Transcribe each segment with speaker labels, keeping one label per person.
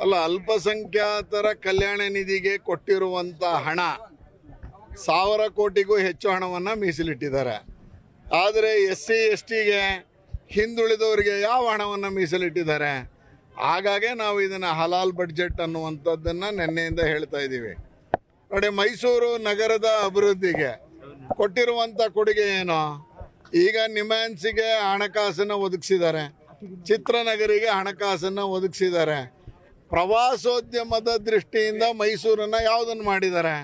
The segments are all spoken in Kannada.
Speaker 1: ಅಲ್ಲ, ಅಲ್ಪಸಂಖ್ಯಾತರ ಕಲ್ಯಾಣ ನಿಧಿಗೆ ಕೊಟ್ಟಿರುವಂತ ಹಣ 1000 ಕೋಟಿಗೂ ಹೆಚ್ಚು ಹಣವನ್ನು ಮೀಸಲಿಟ್ಟಿದ್ದಾರೆ. ಆದರೆ SC STಗೆ ಹಿಂದುಳಿದವರಿಗೆ ಯಾವ ಹಣವನ್ನು ಮೀಸಲಿಟ್ಟಿದ್ದಾರೆ? ಹಾಗಾಗಿ ನಾವು ಇದನ್ನು ಹಲಾಲ್ ಬಡ್ಜೆಟ್ ಅನ್ನುವಂಥದ್ದನ್ನು ನಿನ್ನೆಯಿಂದ ಹೇಳ್ತಾ ಇದ್ದೀವಿ. ನೋಡಿ, ಮೈಸೂರು ನಗರದ ಅಭಿವೃದ್ಧಿಗೆ ಕೊಟ್ಟಿರುವಂಥ ಕೊಡುಗೆ ಏನು? ಈಗ ನಿಮ್ಯಾನ್ಸಿಗೆ ಹಣಕಾಸನ್ನು ಒದಗಿಸಿದ್ದಾರೆ, ಚಿತ್ರನಗರಿಗೆ ಹಣಕಾಸನ್ನು ಒದಗಿಸಿದ್ದಾರೆ. ಪ್ರವಾಸೋದ್ಯಮದ ದೃಷ್ಟಿಯಿಂದ ಮೈಸೂರನ್ನು ಯಾವುದನ್ನು ಮಾಡಿದ್ದಾರೆ?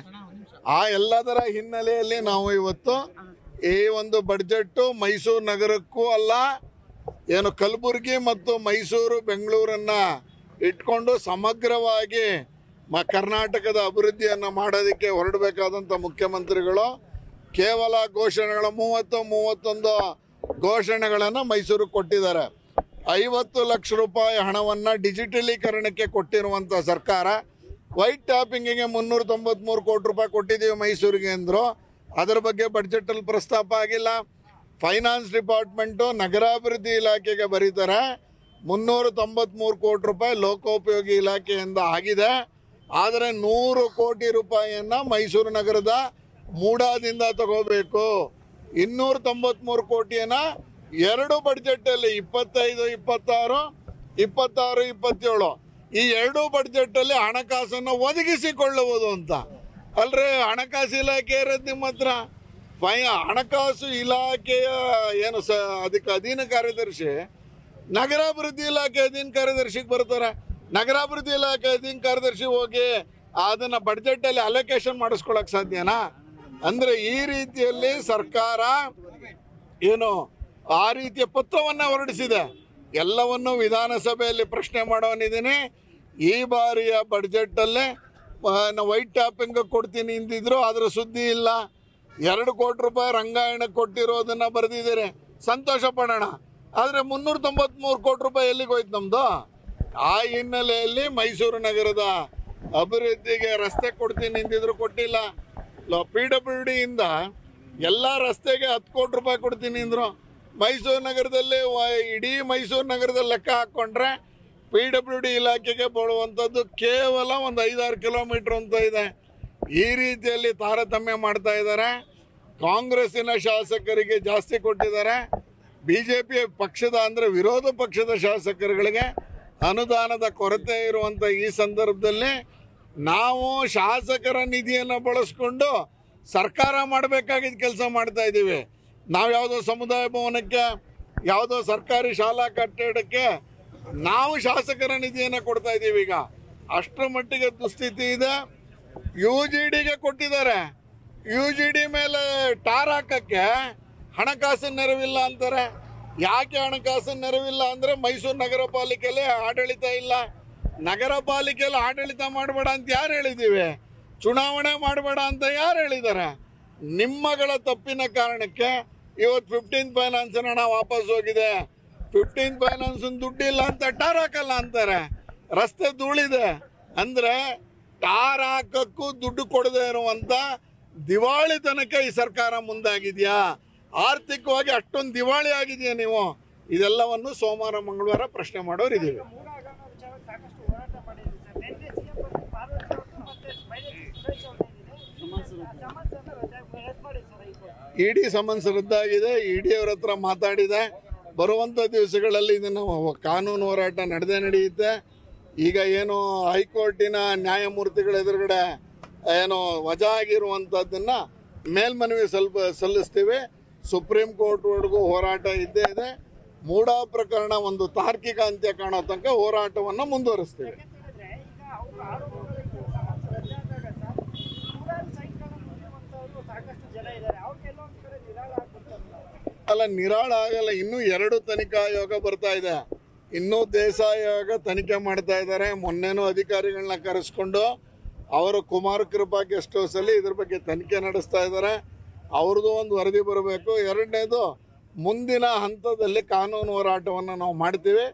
Speaker 1: ಆ ಎಲ್ಲದರ ಹಿನ್ನೆಲೆಯಲ್ಲಿ ನಾವು ಇವತ್ತು ಈ ಒಂದು ಬಡ್ಜೆಟ್ಟು ಮೈಸೂರು ನಗರಕ್ಕೂ ಅಲ್ಲ, ಏನು ಕಲಬುರಗಿ ಮತ್ತು ಮೈಸೂರು ಬೆಂಗಳೂರನ್ನು ಇಟ್ಕೊಂಡು ಸಮಗ್ರವಾಗಿ ಕರ್ನಾಟಕದ ಅಭಿವೃದ್ಧಿಯನ್ನು ಮಾಡೋದಕ್ಕೆ ಹೊರಡಬೇಕಾದಂಥ ಮುಖ್ಯಮಂತ್ರಿಗಳು ಕೇವಲ ಘೋಷಣೆಗಳ 31 ಘೋಷಣೆಗಳನ್ನು ಮೈಸೂರಿಗೆ ಕೊಟ್ಟಿದ್ದಾರೆ. 50 ಲಕ್ಷ ರೂಪಾಯಿ ಹಣವನ್ನು ಡಿಜಿಟಲೀಕರಣಕ್ಕೆ ಕೊಟ್ಟಿರುವಂಥ ಸರ್ಕಾರ ವೈಟ್ ಟ್ಯಾಪಿಂಗಿಗೆ 393 ಕೋಟಿ ರೂಪಾಯಿ ಕೊಟ್ಟಿದ್ದೀವಿ ಮೈಸೂರಿಗೆ ಅಂದರು. ಅದರ ಬಗ್ಗೆ ಬಡ್ಜೆಟಲ್ಲಿ ಪ್ರಸ್ತಾಪ ಆಗಿಲ್ಲ. ಫೈನಾನ್ಸ್ ಡಿಪಾರ್ಟ್ಮೆಂಟು ನಗರಾಭಿವೃದ್ಧಿ ಇಲಾಖೆಗೆ ಬರೀತಾರೆ 393 ಕೋಟಿ ರೂಪಾಯಿ ಲೋಕೋಪಯೋಗಿ ಇಲಾಖೆಯಿಂದ ಆಗಿದೆ. ಆದರೆ 100 ಕೋಟಿ ರೂಪಾಯಿಯನ್ನು ಮೈಸೂರು ನಗರದ ಮೂಡಾದಿಂದ ತಗೋಬೇಕು. 293 ಕೋಟಿಯನ್ನು 2 ಬಡ್ಜೆಟಲ್ಲಿ 25, 26, 26, 27 ಈ 2 ಬಡ್ಜೆಟಲ್ಲಿ ಹಣಕಾಸನ್ನು ಒದಗಿಸಿಕೊಳ್ಳುವುದು ಅಂತ ಅಲ್ರಿ. ಹಣಕಾಸು ಇಲಾಖೆ ಇರೋದು ನಿಮ್ಮ ಹತ್ರ. ಹಣಕಾಸು ಇಲಾಖೆಯ ಏನು ಅದಕ್ಕೆ ಅಧೀನ ಕಾರ್ಯದರ್ಶಿ ನಗರಾಭಿವೃದ್ಧಿ ಇಲಾಖೆ ಅಧೀನ ಕಾರ್ಯದರ್ಶಿಗೆ ಬರ್ತಾರೆ. ನಗರಾಭಿವೃದ್ಧಿ ಇಲಾಖೆ ಅಧೀನ ಕಾರ್ಯದರ್ಶಿ ಹೋಗಿ ಅದನ್ನು ಬಡ್ಜೆಟಲ್ಲಿ ಅಲೋಕೇಶನ್ ಮಾಡಿಸ್ಕೊಳ್ಳೋಕೆ ಸಾಧ್ಯನಾ? ಅಂದರೆ ಈ ರೀತಿಯಲ್ಲಿ ಸರ್ಕಾರ ಏನು ಆ ರೀತಿಯ ಪತ್ರವನ್ನು ಹೊರಡಿಸಿದೆ. ಎಲ್ಲವನ್ನು ವಿಧಾನಸಭೆಯಲ್ಲಿ ಪ್ರಶ್ನೆ ಮಾಡೋನಿದ್ದೀನಿ. ಈ ಬಾರಿಯ ಬಡ್ಜೆಟಲ್ಲೇ ವೈಟ್ ಟ್ಯಾಪಿಂಗ್ ಕೊಡ್ತೀನಿ ಅಂದಿದ್ರು, ಅದರ ಸುದ್ದಿ ಇಲ್ಲ. 2 ಕೋಟಿ ರೂಪಾಯಿ ರಂಗಾಯಣಕ್ಕೆ ಕೊಟ್ಟಿರೋದನ್ನು ಬರೆದಿದ್ದೀರಿ, ಸಂತೋಷ ಪಡೋಣ. ಆದರೆ 393 ಕೋಟಿ ರೂಪಾಯಿ ಎಲ್ಲಿಗೆ ಹೋಯ್ತು ನಮ್ಮದು? ಆ ಹಿನ್ನೆಲೆಯಲ್ಲಿ ಮೈಸೂರು ನಗರದ ಅಭಿವೃದ್ಧಿಗೆ ರಸ್ತೆ ಕೊಡ್ತೀನಿ ಅಂದಿದ್ರು, ಕೊಟ್ಟಿಲ್ಲ. PWD ಇಂದ ಎಲ್ಲ ರಸ್ತೆಗೆ 10 ಕೋಟಿ ರೂಪಾಯಿ ಕೊಡ್ತೀನಿ ಅಂದರು. ಮೈಸೂರು ನಗರದಲ್ಲಿ ಇಡೀ ಮೈಸೂರು ನಗರದಲ್ಲಿ ಲೆಕ್ಕ ಹಾಕ್ಕೊಂಡ್ರೆ PWD ಇಲಾಖೆಗೆ ಬರುವಂಥದ್ದು ಕೇವಲ ಒಂದು 5-6 ಕಿಲೋಮೀಟ್ರ್ ಅಂತ ಇದೆ. ಈ ರೀತಿಯಲ್ಲಿ ತಾರತಮ್ಯ ಮಾಡ್ತಾ ಇದ್ದಾರೆ. ಕಾಂಗ್ರೆಸ್ಸಿನ ಶಾಸಕರಿಗೆ ಜಾಸ್ತಿ ಕೊಟ್ಟಿದ್ದಾರೆ. BJP ಪಕ್ಷದ ಅಂದರೆ ವಿರೋಧ ಪಕ್ಷದ ಶಾಸಕರುಗಳಿಗೆ ಅನುದಾನದ ಕೊರತೆ ಇರುವಂಥ ಈ ಸಂದರ್ಭದಲ್ಲಿ ನಾವು ಶಾಸಕರ ನಿಧಿಯನ್ನು ಬಳಸ್ಕೊಂಡು ಸರ್ಕಾರ ಮಾಡಬೇಕಾಗಿದ್ದ ಕೆಲಸ ಮಾಡ್ತಾ ಇದ್ದೀವಿ. ನಾವು ಯಾವುದೋ ಸಮುದಾಯ ಭವನಕ್ಕೆ, ಯಾವುದೋ ಸರ್ಕಾರಿ ಶಾಲಾ ಕಟ್ಟಡಕ್ಕೆ ನಾವು ಶಾಸಕರ ನಿಧಿಯನ್ನು ಕೊಡ್ತಾ ಇದ್ದೀವಿ. ಈಗ ಅಷ್ಟರ ಮಟ್ಟಿಗೆ ದುಸ್ಥಿತಿ ಇದೆ. UGDಗೆ ಕೊಟ್ಟಿದ್ದಾರೆ. UGD ಮೇಲೆ ಟಾರ್ ಹಾಕಕ್ಕೆ ಹಣಕಾಸಿನ ನೆರವಿಲ್ಲ ಅಂತಾರೆ. ಯಾಕೆ ಹಣಕಾಸಿನ ನೆರವಿಲ್ಲ ಅಂದರೆ ಮೈಸೂರು ನಗರ ಪಾಲಿಕೆಯಲ್ಲಿ ಆಡಳಿತ ಇಲ್ಲ. ನಗರ ಪಾಲಿಕೆಯಲ್ಲಿ ಆಡಳಿತ ಮಾಡಬೇಡ ಅಂತ ಯಾರು ಹೇಳಿದ್ದೀವಿ? ಚುನಾವಣೆ ಮಾಡಬೇಡ ಅಂತ ಯಾರು ಹೇಳಿದ್ದಾರೆ? ನಿಮ್ಮಗಳ ತಪ್ಪಿನ ಕಾರಣಕ್ಕೆ ಇವತ್ತು 15th ಫೈನಾನ್ಸ್ ಹಣ ವಾಪಸ್ ಹೋಗಿದೆ. 15th ಫೈನಾನ್ಸ್ ದುಡ್ಡಿಲ್ಲ ಅಂತ ಟಾರ್ ಹಾಕಲ್ಲ ಅಂತಾರೆ. ರಸ್ತೆ ಧೂಳಿದೆ ಅಂದರೆ ಟಾರ್ ಹಾಕಕ್ಕೂ ದುಡ್ಡು ಕೊಡದೇ ಇರುವಂಥ ದಿವಾಳಿತನಕ್ಕೆ ಈ ಸರ್ಕಾರ ಮುಂದಾಗಿದೆಯಾ? ಆರ್ಥಿಕವಾಗಿ ಅಷ್ಟೊಂದು ದಿವಾಳಿ ಆಗಿದೆಯಾ ನೀವು? ಇದೆಲ್ಲವನ್ನು ಸೋಮವಾರ ಮಂಗಳವಾರ ಪ್ರಶ್ನೆ ಮಾಡೋರಿದ್ದೀವಿ. ED ಸಮನ್ಸ್ ರದ್ದಾಗಿದೆ. ED ಅವರ ಹತ್ರ ಮಾತಾಡಿದೆ. ಬರುವಂಥ ದಿವಸಗಳಲ್ಲಿ ಇದನ್ನು ಕಾನೂನು ಹೋರಾಟ ನಡೆಯುತ್ತೆ. ಈಗ ಏನು ಹೈಕೋರ್ಟಿನ ನ್ಯಾಯಮೂರ್ತಿಗಳ ಎದುರುಗಡೆ ಏನು ವಜಾ ಆಗಿರುವಂಥದ್ದನ್ನು ಮೇಲ್ಮನವಿ ಸಲ್ಲಿಸ್ತೀವಿ. ಸುಪ್ರೀಂ ಕೋರ್ಟ್ವರೆಗೂ ಹೋರಾಟ ಇದ್ದೇ ಇದೆ. ಮೂಡಾ ಪ್ರಕರಣ ಒಂದು ತಾರ್ಕಿಕ ಅಂತ್ಯ ಕಾಣೋ ತನಕ ಹೋರಾಟವನ್ನು ಮುಂದುವರಿಸ್ತೀವಿ. ಅಲ್ಲ, ನಿರಾಳ ಆಗಲ್ಲ. ಇನ್ನೂ 2 ತನಿಖಾ ಆಯೋಗ ಬರ್ತಾ ಇದೆ. ಇನ್ನೂ ದೇಸಾಯಿ ಆಯೋಗ ತನಿಖೆ ಮಾಡ್ತಾ ಇದ್ದಾರೆ. ಮೊನ್ನೆನೂ ಅಧಿಕಾರಿಗಳನ್ನ ಕರೆಸ್ಕೊಂಡು ಅವರು ಕುಮಾರ ಕೃಪಾ ಗೆಸ್ಟ್ ಹೌಸಲ್ಲಿ ಇದ್ರ ಬಗ್ಗೆ ತನಿಖೆ ನಡೆಸ್ತಾ ಇದ್ದಾರೆ. ಅವ್ರದ್ದು ಒಂದು ವರದಿ ಬರಬೇಕು. ಎರಡನೇದು, ಮುಂದಿನ ಹಂತದಲ್ಲಿ ಕಾನೂನು ಹೋರಾಟವನ್ನು ನಾವು ಮಾಡ್ತೀವಿ,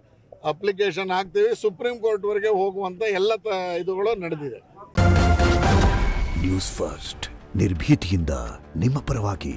Speaker 1: ಅಪ್ಲಿಕೇಶನ್ ಹಾಕ್ತೀವಿ. ಸುಪ್ರೀಂ ಕೋರ್ಟ್ವರೆಗೆ ಹೋಗುವಂಥ ಎಲ್ಲ ಇದುಗಳು ನಡೆದಿದೆ.
Speaker 2: ನ್ಯೂಸ್ ಫಸ್ಟ್, ನಿರ್ಭೀತಿಯಿಂದ ನಿಮ್ಮ ಪರವಾಗಿ.